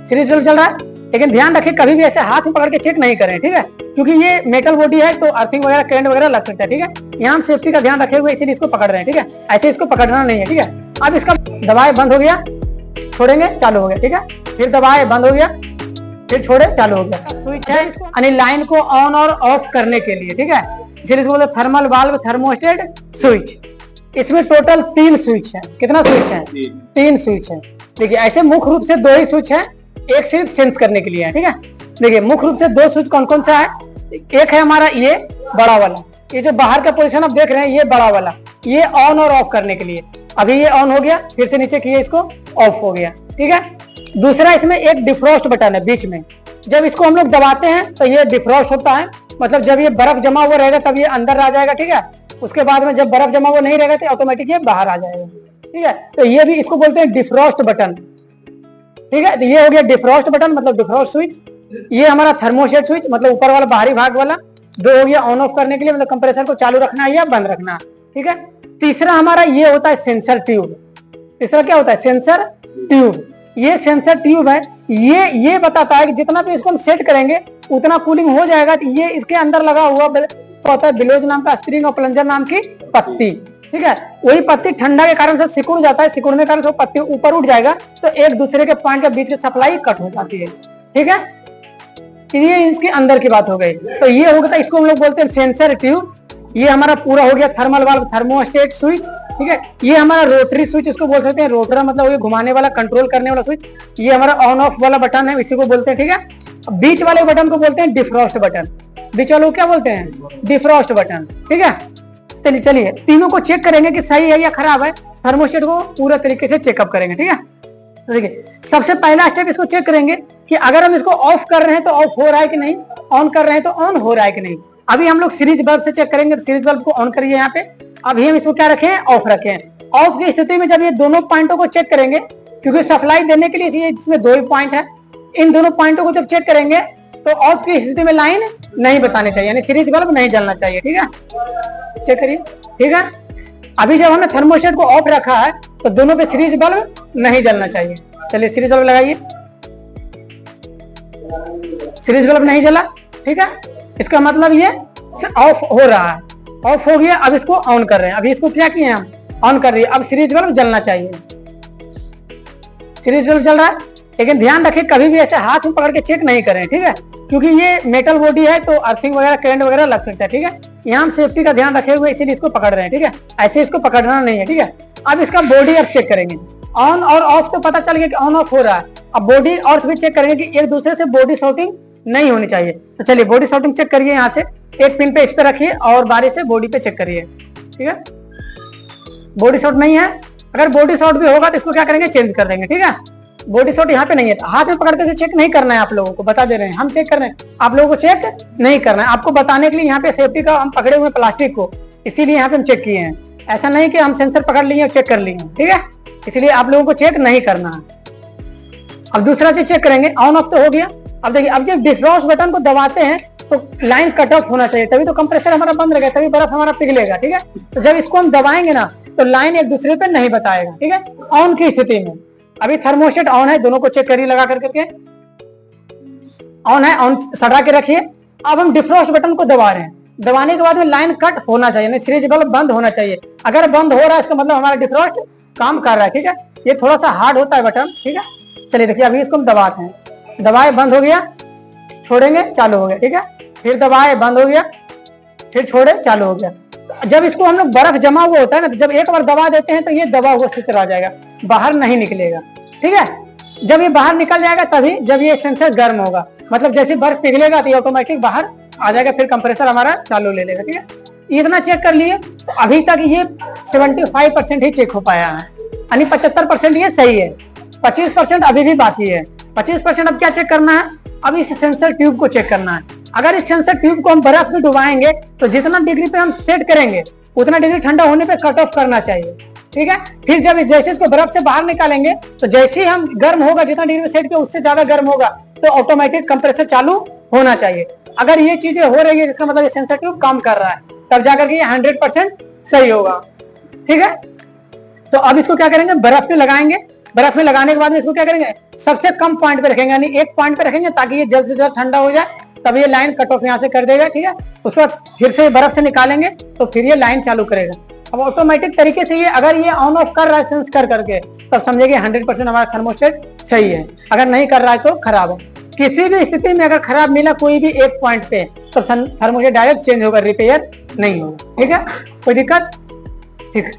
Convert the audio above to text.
Series bulb चल रहा है। लेकिन ध्यान रखें कभी भी ऐसे हाथ में पकड़ के चेक नहीं करें, ठीक है, क्योंकि ये मेटल बॉडी है तो अर्थिंग वगैरह करंट वगैरह लग सकता है, ठीक है। यहाँ हम सेफ्टी का ध्यान रखे हुए इसीलिए इसको पकड़ रहे हैं, ठीक है, ऐसे इसको पकड़ना नहीं है, ठीक है। अब इसका दबाए बंद हो गया, छोड़ेंगे चालू हो गया, ठीक है, फिर दबाए बंद हो गया, फिर छोड़े चालू हो गया। स्विच है यानी लाइन को ऑन और ऑफ करने के लिए, ठीक है, इसीलिए इसको बोलते हैं थर्मल वाल्व थर्मोस्टेट स्विच। इसमें टोटल 3 स्विच है। कितना स्विच है? 3 स्विच है। देखिए ऐसे मुख्य रूप से 2 ही स्विच है, एक सिर्फ सेंस करने के लिए है, ठीक है। देखिए मुख्य रूप से 2 स्विच कौन कौन सा है? एक है हमारा ये बड़ा वाला, ये जो बाहर का पोजीशन आप देख रहे हैं ये बड़ा वाला, ये ऑन और ऑफ करने के लिए। अभी ये ऑन हो गया, फिर से नीचे किए इसको ऑफ हो गया, ठीक है। दूसरा इसमें एक डिफ्रॉस्ट बटन है बीच में, जब इसको हम लोग दबाते हैं तो ये डिफ्रॉस्ट होता है, मतलब जब ये बर्फ जमा हुआ रहेगा तब ये अंदर आ जाएगा, ठीक है। उसके बाद में जब बर्फ जमा हुआ नहीं रहेगा तो ऑटोमेटिक ये बाहर आ जाएगा, ठीक है। तो ये भी इसको बोलते हैं डिफ्रॉस्ट बटन, ठीक है। तो ये हो गया डिफ्रॉस्ट बटन मतलब डिफ्रॉस्ट स्विच। ये हमारा थर्मोस्टेट स्विच मतलब ऊपर वाला बाहरी भाग वाला। 2 हो गया ऑन ऑफ करने के लिए, मतलब कंप्रेसर को चालू रखना है या बंद रखना, ठीक है। तीसरा हमारा ये होता है सेंसर ट्यूब। तीसरा क्या होता है? Sensor tube. ये सेंसर ट्यूब है, ये बताता है कि जितना भी इसको हम सेट करेंगे उतना कूलिंग हो जाएगा। तो ये इसके अंदर लगा हुआ होता है बिलोज नाम का स्प्रिंग और प्लंजर नाम की पत्ती, ठीक है। वही पत्ती ठंडा के कारण से सिकुड़ जाता है, सिकुड़ने के कारण से पत्ती ऊपर उठ जाएगा तो एक दूसरे के पॉइंट के बीच की सप्लाई कट हो जाती है, ठीक है। ये इसके अंदर की बात हो गई। तो ये हो गया, इसको हम लोग बोलते हैं सेंसर ट्यूब। ये हमारा पूरा हो गया थर्मल वाल्व थर्मोस्टेट स्विच, ठीक है। ये हमारा रोटरी स्विच इसको बोल सकते हैं, रोटर मतलब ये घुमाने वाला कंट्रोल करने वाला स्विच। ये हमारा ऑन ऑफ वाला बटन है, इसी को बोलते हैं, ठीक है। बीच वाले बटन को बोलते हैं डिफ्रॉस्ट बटन। बीच वालों को क्या बोलते हैं? डिफ्रॉस्ट बटन, ठीक है। चलिए तीनों को चेक करेंगे कि सही है या खराब है। थर्मोस्टेट को पूरा तरीके से चेकअप करेंगे, ठीक है। तो देखिए सबसे पहला स्टेप इसको चेक करेंगे कि अगर हम इसको ऑफ कर रहे हैं तो ऑफ हो रहा है कि नहीं, ऑन कर रहे हैं तो ऑन हो रहा है कि नहीं। अभी हम लोग सीरीज बल्ब से चेक करेंगे। सीरीज बल्ब को ऑन करिए यहाँ पे। अभी हम इसको क्या रखें? ऑफ रखें। ऑफ की स्थिति में जब ये दोनों पॉइंटों को चेक करेंगे, क्योंकि सप्लाई देने के लिए इसमें 2 ही पॉइंट है, इन दोनों पॉइंटों को जब चेक करेंगे तो ऑफ की स्थिति में लाइन नहीं बतानी चाहिए, यानी सीरीज बल्ब नहीं जलना चाहिए, ठीक है। चेक करिए, ठीक है। अभी जब हमने थर्मोस्टेट को ऑफ रखा है तो दोनों पे सीरीज बल्ब नहीं जलना चाहिए। चलिए सीरीज बल्ब लगाइए। सीरीज बल्ब नहीं जला, ठीक है, इसका मतलब ये ऑफ हो रहा है। ऑफ हो गया, अब इसको ऑन कर रहे हैं। अभी इसको क्या किए हम? ऑन कर रही है। अब सीरीज बल्ब जलना चाहिए। सीरीज बल्ब जल रहा है, लेकिन ध्यान रखें कभी भी ऐसे हाथ में पकड़ के चेक नहीं करें, ठीक है, क्योंकि ये मेटल बॉडी है तो अर्थिंग वगैरह करंट वगैरह लग सकता है, ठीक है। यहाँ हम सेफ्टी का ध्यान रखे हुए इसीलिए इसको पकड़ रहे हैं, ठीक है, ऐसे इसको पकड़ना नहीं है, ठीक है। अब इसका बॉडी अब चेक करेंगे। ऑन और ऑफ तो पता चल गया कि ऑन ऑफ हो रहा है। अब बॉडी अर्थ भी चेक करेंगे कि एक दूसरे से बॉडी शॉर्टिंग नहीं होनी चाहिए। तो चलिए बॉडी शॉर्टिंग चेक करिए। यहाँ से एक पिन पे इस पे रखिए और बारी से बॉडी पे चेक करिए, ठीक है। बॉडी शॉर्ट नहीं है। अगर बॉडी शॉर्ट भी होगा तो इसको क्या करेंगे? चेंज कर देंगे, ठीक है। बॉडी शॉर्ट यहाँ पे नहीं है। हाथ में पकड़ते चेक नहीं करना है, आप लोगों को बता दे रहे हैं, हम चेक कर रहे हैं, आप लोगों को चेक नहीं करना है। आपको बताने के लिए यहाँ पे सेफ्टी का हम पकड़े हुए प्लास्टिक को, इसीलिए यहाँ पे हम चेक किए हैं। ऐसा नहीं कि हम सेंसर पकड़ लिए और चेक कर लिए, ठीक है, इसलिए आप लोगों को चेक नहीं करना है। अब दूसरा चीज चेक करेंगे। ऑन ऑफ तो हो गया। अब देखिए, अब जब डिफ्रॉस्ट बटन को दबाते हैं तो लाइन कट ऑफ होना चाहिए, तभी तो कंप्रेसर हमारा बंद रहेगा, तभी बर्फ हमारा पिघलेगा, ठीक है। तो जब इसको हम दबाएंगे ना तो लाइन एक दूसरे पे नहीं बताएगा, ठीक है, ऑन की स्थिति में। अभी थर्मोस्टेट ऑन है, दोनों को चेक करिए लगा करके। ऑन है, ऑन सटा के रखिए। अब हम डिफ्रॉस्ट बटन को दबा रहे हैं। दबाने के बाद में लाइन कट होना चाहिए, नहीं सीरीज बल्ब बंद होना चाहिए। अगर बंद हो रहा है इसका मतलब हमारा डिफ्रॉस्ट काम कर रहा है, ठीक है। ये थोड़ा सा हार्ड होता है बटन, ठीक है। चलिए देखिए, अभी इसको हम दबाते हैं। दबाए बंद हो गया, छोड़ेंगे चालू हो गया, ठीक है। फिर दबाए बंद हो गया, फिर छोड़े चालू हो गया। जब इसको हम लोग बर्फ जमा हुआ होता है ना, तो जब एक बार दबा देते हैं तो ये दबा हुआ स्विच आ जाएगा, बाहर नहीं निकलेगा, ठीक है। जब ये बाहर निकल जाएगा तभी जब ये सेंसर गर्म होगा, मतलब जैसे बर्फ पिघलेगा तो ये ऑटोमेटिक बाहर आ जाएगा, फिर कंप्रेसर हमारा चालू ले लेगा, ठीक है। इतना चेक कर लिए तो अभी तक ये 75% ही चेक हो पाया है, यानी 75% ये सही है। 25% अभी भी बाकी है। 25% अब क्या चेक करना है? अब इस सेंसर ट्यूब को चेक करना है। अगर इस सेंसर ट्यूब को हम बर्फ में डुबाएंगे तो जितना डिग्री पे हम सेट करेंगे उतना डिग्री ठंडा होने पे कट ऑफ करना चाहिए, ठीक है। फिर जब जैसे इसको बर्फ से बाहर निकालेंगे तो जैसे ही हम गर्म होगा, जितना डिग्री सेट किया उससे ज्यादा गर्म होगा तो ऑटोमेटिक कंप्रेसर चालू होना चाहिए। अगर ये चीजें हो रही है इसका मतलब ये सेंसर ट्यूब काम कर रहा है, तब जाकर के ये 100% सही होगा, ठीक है। तो अब इसको क्या करेंगे? बर्फ पे लगाएंगे। बर्फ में लगाने के बाद में इसको क्या करेंगे, सबसे कम पॉइंट पे रखेंगे, यानी एक पॉइंट पे रखेंगे ताकि ये जल्द से जल्द ठंडा हो जाए, तब ये लाइन कट ऑफ यहाँ से कर देगा। ठीक है, उसके बाद फिर से बर्फ से निकालेंगे तो फिर ये लाइन चालू करेगा। अब ऑटोमेटिक तरीके से ये अगर ये ऑन ऑफ कर रहा है सेंस कर करके, तब समझिए 100% हमारा थर्मोस्टेट सही है। अगर नहीं कर रहा है तो खराब है। किसी भी स्थिति में अगर खराब मिला कोई भी एक पॉइंट पे, तो थर्मोस्टेट डायरेक्ट चेंज होगा, रिपेयर नहीं होगा। ठीक है, कोई दिक्कत? ठीक है।